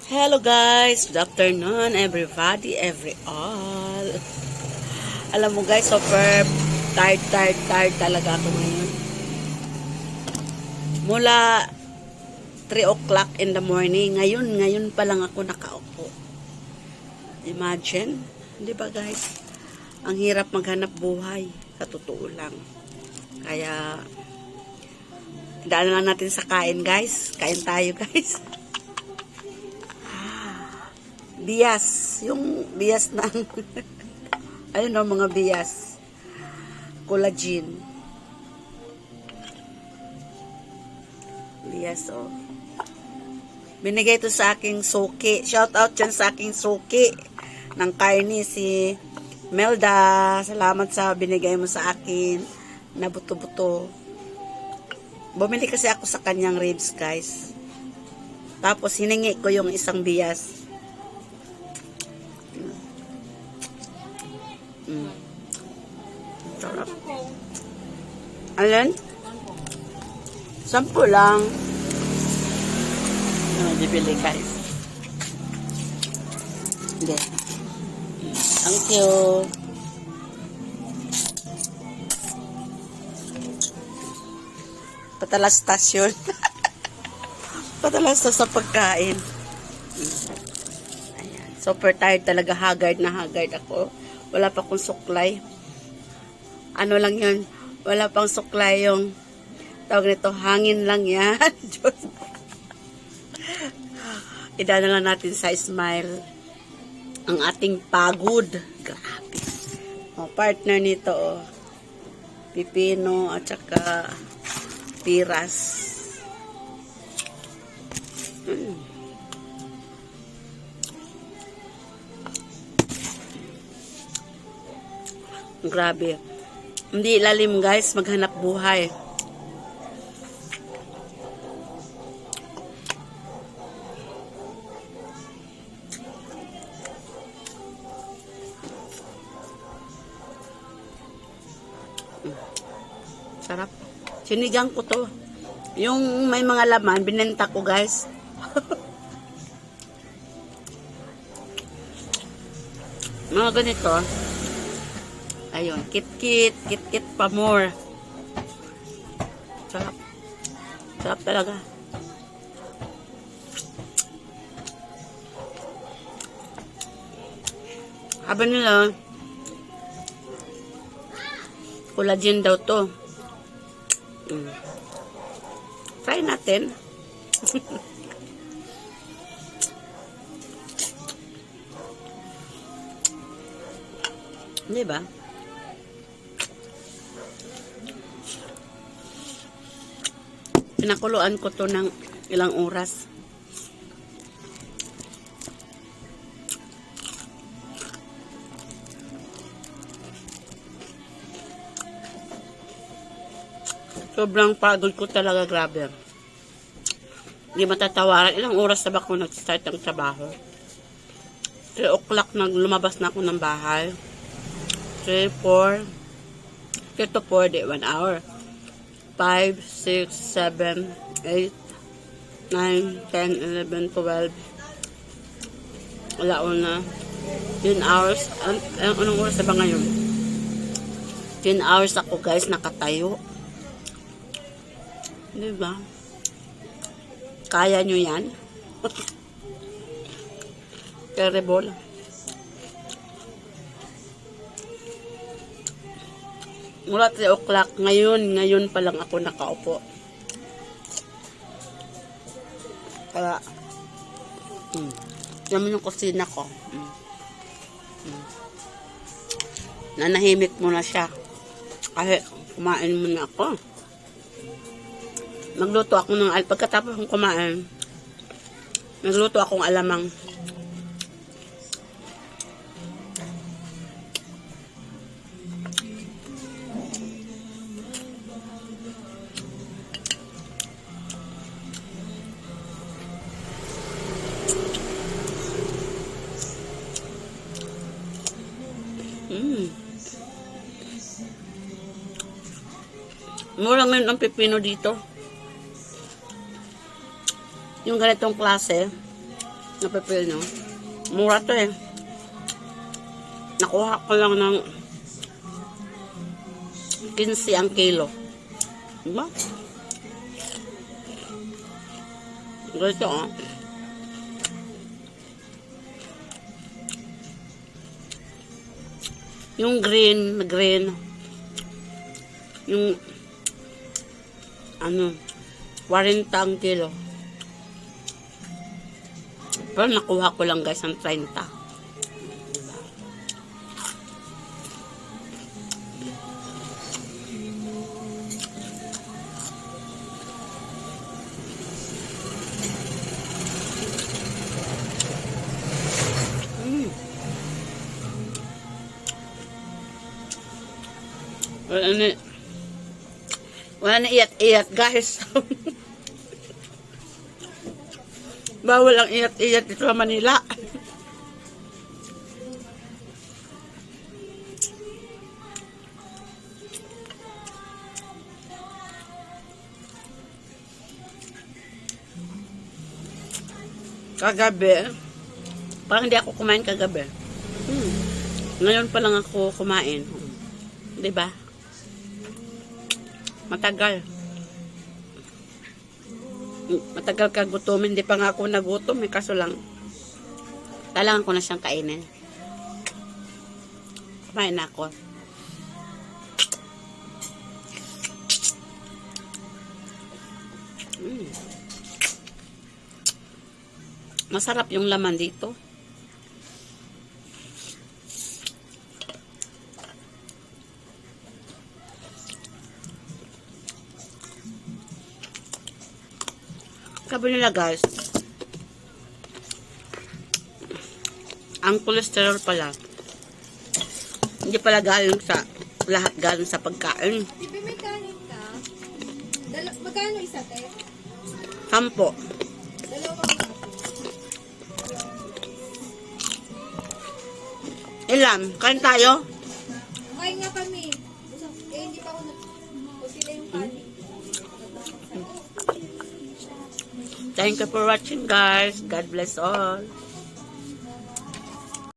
Hello guys, good afternoon everybody, every all. Alam mo guys, super tired talaga ako ngayon. Mula 3 o'clock in the morning, ngayon pa lang ako nakaupo. Imagine, di ba guys? Ang hirap maghanap buhay, sa totoo lang. Kaya, daan lang natin sa kain guys. Kain tayo guys. Bias, yung bias ng ayun o, mga bias collagen bias o binigay to sa aking suki, shout out dyan sa aking suki ng karne, si Melda. Salamat sa binigay mo sa akin na buto-buto. Bumili kasi ako sa kanyang ribs guys, tapos hiningi ko yung isang bias. Sarap. Alin? 10 lang. Dibili guys. Hindi. Thank you. Patalastas yun. Patalastas sa pagkain. Ayan. Super tired talaga. Haggard na haggard ako. Wala pa akong suklay. Ano lang yun, wala pang suklay yung tawag nito, hangin lang yan. Idana lang natin sa smile ang ating pagod. Grabe. O, partner nito, o, pipino at saka piras. Grabe. Hindi ilalim guys, maghanap buhay. Sarap. Sinigang ko to. Yung may mga laman, binenta ko guys. Mga ganito. Ayun, kit-kit pa more. Sarap. Sarap talaga. Sabi nila, collagen daw to. Try natin. Di ba? Pinakuluan ko to ng ilang oras. Sobrang pagod ko talaga, grabe. Hindi matatawaran. Ilang oras na ba ako nag-start ng trabaho? 3 o'clock nang lumabas na ako ng bahay. 3 to 4, di 1 hour. 5, 6, 7, 8, 9, 10, 11, 12. Wala na. 10 hours. Anong oras na ba ngayon? 10 hours ako guys nakatayo. Diba? Kaya nyo yan? Terrible. Mula 3 o'clock, ngayon pa lang ako nakaupo. Kaya, yan mo yung kusina ko. Nanahimik muna siya. Kasi, kumain muna ako. Nagluto ako ng, pagkatapos kong kumain, nagluto akong alamang. Mura ngayon ang pipino dito. Yung ganitong klase, Napipil nyo. Mura to eh. Nakuha ko lang ng 15 ang kilo. Diba? Ganito oh. Yung green. Yung ano 40 ang kilo. Pero nakuha ko lang guys ang 30. Wala na iyat-iyat guys. Bawal ang iyat-iyat dito sa Manila. Kagabi, parang hindi ako kumain kagabi. Ngayon pa lang ako kumain. Diba? Matagal. Matagal ka gutom. Hindi pa nga ako nagutom. Kaso lang, kailangan ko na siyang kainin. Kumain na ako. Masarap yung laman dito. Sabi nila guys, ang cholesterol pala, hindi pala galing sa, lahat galing sa pagkain. Tipi, may kanin ka? Magkano isa, te? 10. Dalawang Ilan? Kain tayo? kain nga kami. Hindi pa ako sila yung kanin. Thank you for watching guys. God bless all.